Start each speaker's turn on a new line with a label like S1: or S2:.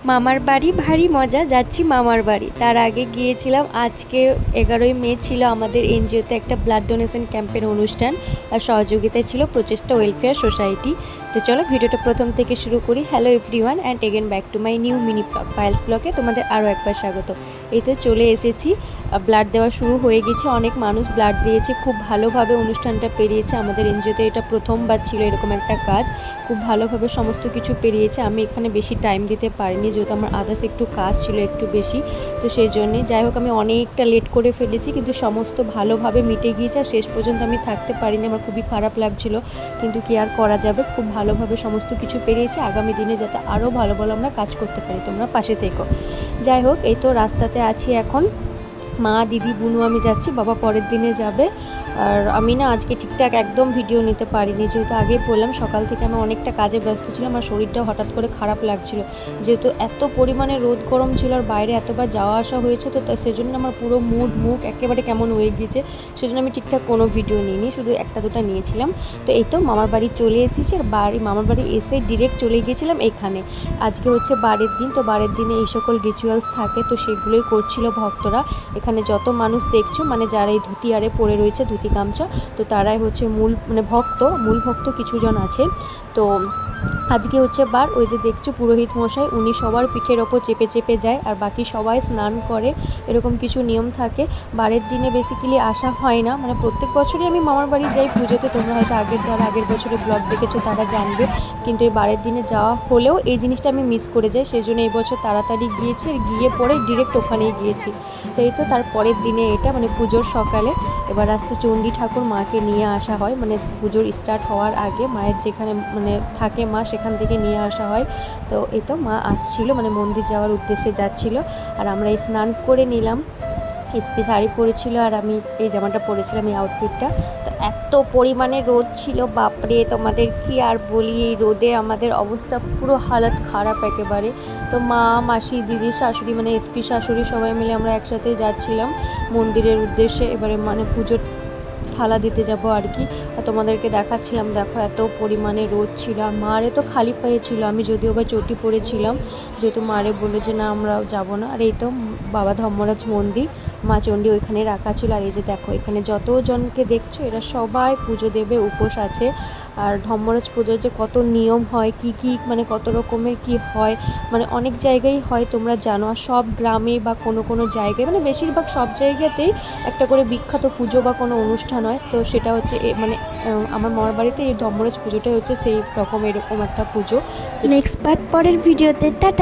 S1: মামার বাড়ি ভারী মজা, যাচ্ছি মামার বাড়ি। তার আগে গিয়েছিলাম, আজকে 11ই মে ছিল আমাদের এনজিওতে একটা ব্লাড ডোনেশন ক্যাম্পের অনুষ্ঠান, আর সহযোগিতায় ছিল প্রচেষ্টা ওয়েলফেয়ার সোসাইটি। তো চলো ভিডিওটা প্রথম থেকে শুরু করি। Hello everyone and again back to my new mini blog, Payel's ব্লগে তোমাদের আরও একবার স্বাগত। এই তো চলে এসেছি, ব্লাড দেওয়া শুরু হয়ে গেছে, অনেক মানুষ ব্লাড দিয়েছে, খুব ভালোভাবে অনুষ্ঠানটা পেরিয়েছে। আমাদের এনজিওতে এটা প্রথমবার ছিল এরকম একটা কাজ, খুব ভালোভাবে সমস্ত কিছু পেরিয়েছে। আমি এখানে বেশি টাইম দিতে পারিনি, যেহেতু আমার আদার্স একটু কাজ ছিল একটু বেশি, তো সেই জন্যে যাই হোক আমি অনেকটা লেট করে ফেলেছি, কিন্তু সমস্ত ভালোভাবে মিটে গিয়েছে। আর শেষ পর্যন্ত আমি থাকতে পারিনি, আমার খুবই খারাপ লাগছিল, কিন্তু কি আর করা যাবে, খুব ভালোভাবে সমস্ত কিছু পেরিয়েছে। আগামী দিনে যাতে আরও ভালো ভালো আমরা কাজ করতে পারি, তোমরা পাশে থেকো। যাই হোক, এই তো রাস্তাতে আছি এখন, মা, দিদি, বুনু, আমি যাচ্ছি, বাবা পরের দিনে যাবে। আর আমি না আজকে ঠিকঠাক একদম ভিডিও নিতে পারিনি, যেহেতু আগেই বললাম সকাল থেকে আমি অনেকটা কাজে ব্যস্ত ছিলাম। আমার শরীরটাও হঠাৎ করে খারাপ লাগছিল, যেহেতু এত পরিমাণে রোদ গরম ছিল আর বাইরে এতবার যাওয়া আসা হয়েছে, তো সেজন্য আমার পুরো মুখ একেবারে কেমন হয়ে গিয়েছে। সেজন্য আমি ঠিকঠাক কোনো ভিডিও নিইনি, শুধু একটা দুটো নিয়েছিলাম। তো এই তো মামার বাড়ি চলে এসেছি, আর মামার বাড়ি এসে ডিরেক্ট চলে গিয়েছিলাম এখানে। আজকে হচ্ছে বারের দিন, তো বারের দিনে এই সকল রিচুয়ালস থাকে, তো সেগুলোই করছিল ভক্তরা। এখানে যত মানুষ দেখছো, মানে যারা এই ধুতি আরে পরে রয়েছে, ধুতি গামছা, তো তারাই হচ্ছে মূল ভক্ত কিছুজন আছে। তো আজকে হচ্ছে বার, ওই যে দেখছো পুরোহিত মশাই, উনি সবার পিঠের ওপর চেপে চেপে যায়, আর বাকি সবাই স্নান করে, এরকম কিছু নিয়ম থাকে। বারের দিনে বেসিক্যালি আসা হয় না, মানে প্রত্যেক বছরই আমি মামার বাড়ি যাই পুজোতে, তোমরা হয়তো যারা আগের বছরে ব্লগ দেখেছো তারা জানবে, কিন্তু এই বারের দিনে যাওয়া হলেও এই জিনিসটা আমি মিস করে যাই, সেই জন্য এই বছর তাড়াতাড়ি গিয়েছি, আর গিয়ে পরে ডিরেক্ট ওখানেই গিয়েছি। তো এই তো তার পরের দিনে এটা, মানে পুজোর সকালে এবার আসছে চণ্ডী ঠাকুর, মাকে নিয়ে আসা হয়, মানে পুজোর স্টার্ট হওয়ার আগে মায়ের যেখানে মানে থাকে মা, সেখান থেকে নিয়ে আসা হয়। তো এই তো মা আসছিল, মানে মন্দির যাওয়ার উদ্দেশ্যে যাচ্ছিল, আর আমরা এই স্নান করে নিলাম। এসপি শাড়ি পরেছিল, আর আমি এই জামাটা পরেছিলাম, এই আউটফিটটা। তো এত পরিমাণে রোদ ছিল, বাপরে তোমাদের কি আর বলি, এই রোদে আমাদের অবস্থা পুরো হালত খারাপ একেবারে। তো মা, মাসি, দিদি, শাশুড়ি, মানে এসপি শাশুড়ি সবাই মিলে আমরা একসাথে যাচ্ছিলাম মন্দিরের উদ্দেশ্যে, এবারে মানে পুজোর থালা দিতে যাব আর কি। আর তোমাদেরকে দেখাচ্ছিলাম, দেখো এত পরিমাণে রোদ ছিল, আর মারে তো খালি পায়ে ছিল, আমি যদিও বা চটি পরেছিলাম, যেহেতু মারে বলে যে না আমরা যাব না। আর এই তো বাবা ধর্মরাজ মন্দির, মা চণ্ডী ওইখানে রাখা ছিল। আর এই যে দেখো এখানে যতজনকে দেখছো, এরা সবাই পুজো দেবে, উপোস আছে। আর ধর্মরাজ পুজোর যে কত নিয়ম হয়, কি মানে কত রকমের কি হয়, মানে অনেক জায়গায় হয় তোমরা জানো, আর সব গ্রামে বা কোনো জায়গায়, মানে বেশিরভাগ সব জায়গাতেই একটা করে বিখ্যাত পুজো বা কোনো অনুষ্ঠান হয়। তো সেটা হচ্ছে মানে আমার মামার বাড়িতে এই ধর্মরাজ পুজোটাই হচ্ছে সেই রকম, এরকম একটা পুজো। নেক্সট পার্ট পরের ভিডিওতে, টাটা।